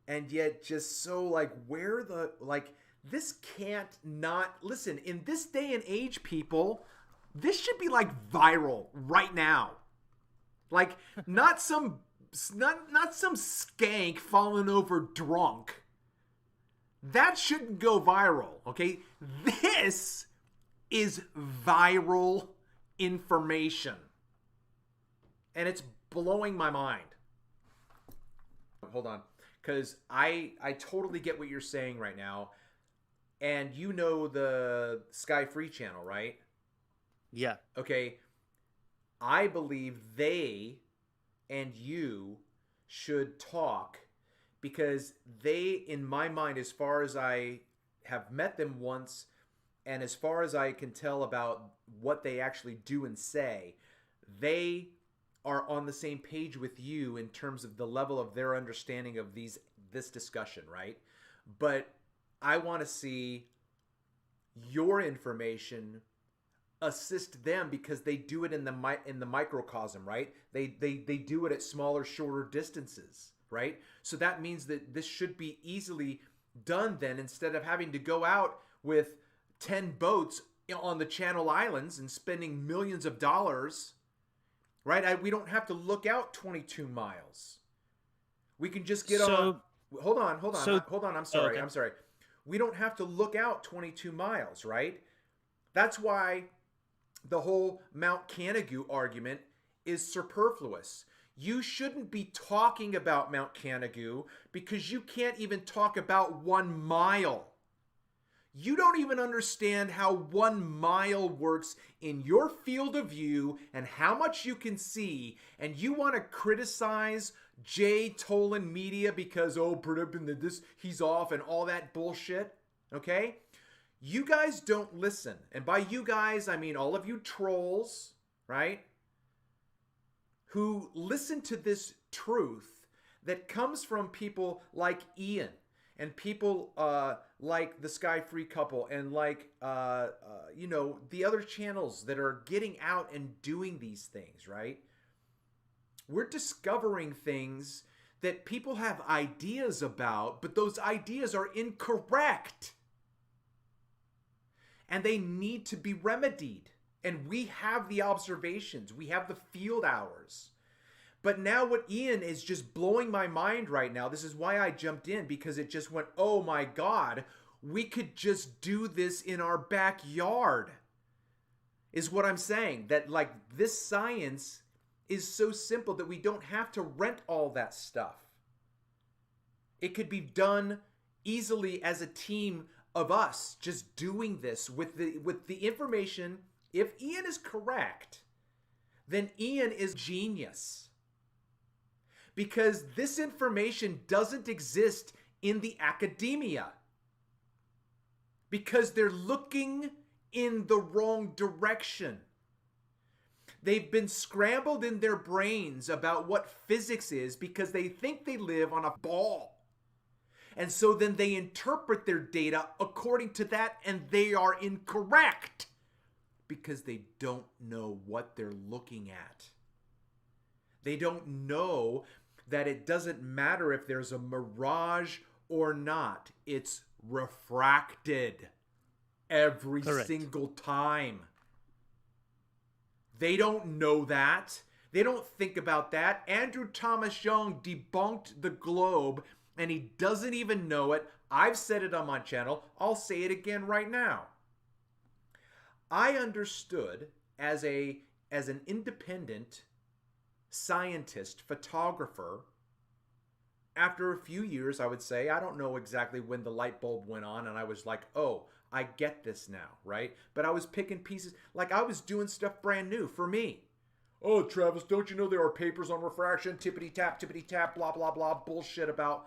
and yet just so like where the like this can't not listen in this day and age, people. This should be like viral right now. Like not some not some skank falling over drunk. That shouldn't go viral, okay? This is viral information. And it's blowing my mind. Hold on. Because I totally get what you're saying right now. And you know the Sky Free channel, right? Yeah. Okay. I believe they and you should talk because they, in my mind, as far as I have met them once and as far as I can tell about what they actually do and say, they are on the same page with you in terms of the level of their understanding of this discussion, right? But I want to see your information assist them because they do it in the microcosm, right? They do it at smaller, shorter distances, right? So that means that this should be easily done then, instead of having to go out with 10 boats on the Channel Islands and spending millions of dollars, right? We don't have to look out 22 miles. We can just get on. So Hold on. so I'm oh, sorry. okay. We don't have to look out 22 miles, right? That's why the whole Mount Canigou argument is superfluous. You shouldn't be talking about Mount Canigou because you can't even talk about 1 mile. You don't even understand how 1 mile works in your field of view and how much you can see, and you want to criticize Jay Tolan Media because, oh, predicting that this, he's off and all that bullshit, okay? You guys don't listen. And by you guys, I mean all of you trolls, right? Who listen to this truth that comes from people like Ian and people like the Sky Free couple and like, the other channels that are getting out and doing these things, right? We're discovering things that people have ideas about, but those ideas are incorrect. And they need to be remedied. And we have the observations. We have the field hours. But now what Ian is just blowing my mind right now, this is why I jumped in, because it just went, oh my God, we could just do this in our backyard, is what I'm saying. That like this science is so simple that we don't have to rent all that stuff. It could be done easily as a team of us just doing this with the information. If Ian is correct, then Ian is genius. Because this information doesn't exist in the academia. Because they're looking in the wrong direction. They've been scrambled in their brains about what physics is because they think they live on a ball. And so then they interpret their data according to that, and they are incorrect because they don't know what they're looking at. They don't know that it doesn't matter if there's a mirage or not. It's refracted every Correct. single time. They don't know that. They don't think about that. Andrew Thomas Young debunked the globe, and he doesn't even know it. I've said it on my channel. I'll say it again right now. I understood as an independent scientist, photographer, after a few years, I would say, I don't know exactly when the light bulb went on, and I was like, oh, I get this now, right? But I was picking pieces, like I was doing stuff brand new for me. Oh, Travis, don't you know there are papers on refraction, tippity-tap, blah, blah, blah, bullshit about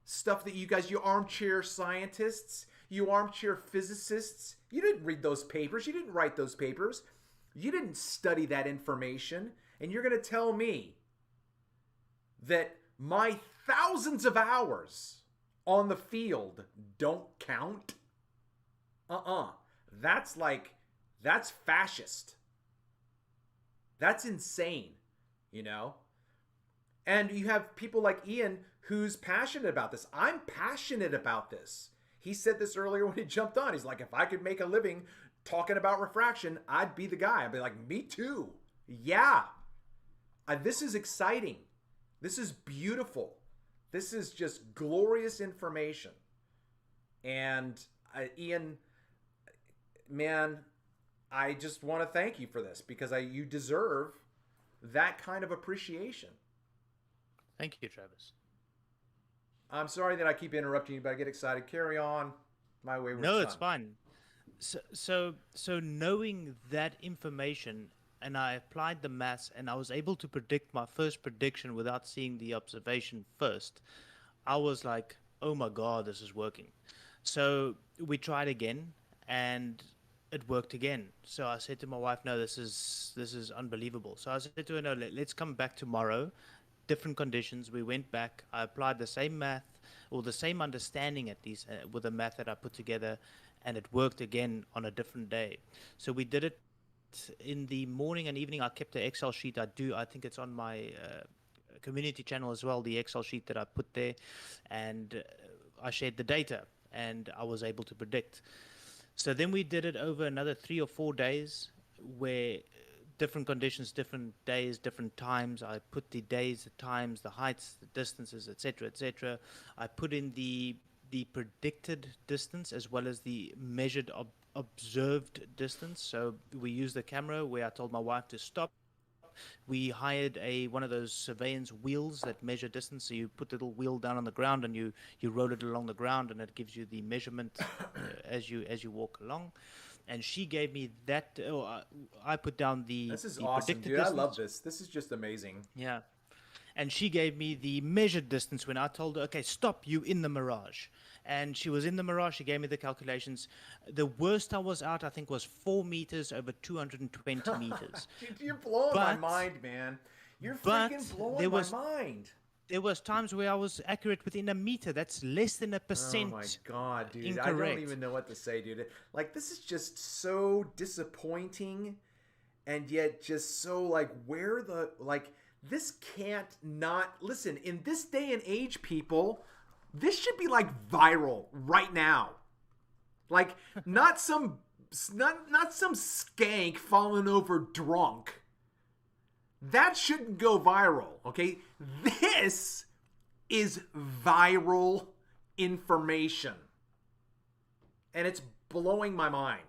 stuff that you guys, you armchair scientists, you armchair physicists, you didn't read those papers. You didn't write those papers. You didn't study that information. And you're going to tell me that my thousands of hours on the field don't count? That's fascist. That's insane, you know? And you have people like Ian who's passionate about this. I'm passionate about this. He said this earlier when he jumped on. He's like, if I could make a living talking about refraction, I'd be the guy. I'd be like, me too. Yeah. This is exciting. This is beautiful. This is just glorious information. And Ian, man, I just want to thank you for this because you deserve that kind of appreciation. Thank you, Travis. I'm sorry that I keep interrupting you, but I get excited. Carry on, my wayward No, son. it's fine. So knowing that information, and I applied the maths, and I was able to predict my first prediction without seeing the observation first. I was like, "Oh my God, this is working." So we tried again, and it worked again. So I said to my wife, "No, this is unbelievable." So I said to her, "No, let's come back tomorrow. Different conditions." We went back. I applied the same math or the same understanding at least with the math that I put together, and it worked again on a different day. So we did it in the morning and evening. I kept the Excel sheet. I think it's on my community channel as well, the Excel sheet that I put there, and I shared the data, and I was able to predict. So then we did it over another 3 or 4 days where different conditions, different days, different times. I put the days, the times, the heights, the distances, etc., etc. I put in the predicted distance as well as the measured observed distance. So we used the camera where I told my wife to stop. We hired one of those surveillance wheels that measure distance. So you put the little wheel down on the ground and you roll it along the ground, and it gives you the measurement as you walk along. And she gave me that. I put down This is the awesome, predicted dude. I love distance. this. This is just amazing. Yeah. And she gave me the measured distance when I told her, okay, stop, you in the Mirage. And she was in the Mirage. She gave me the calculations. The worst I was out, I think, was 4 meters over 220 meters. Dude, you're blowing my But, mind, man. You're but freaking blowing there my was mind. there was times where I was accurate within a meter. That's less than a Oh my percent God, dude. I don't incorrect. even know what to say, dude. Like, this is just so disappointing and yet just so like, this can't not. Listen, in this day and age, people, this should be like viral right now. Like, not some skank falling over drunk. That shouldn't go viral, okay? This is viral information. And it's blowing my mind.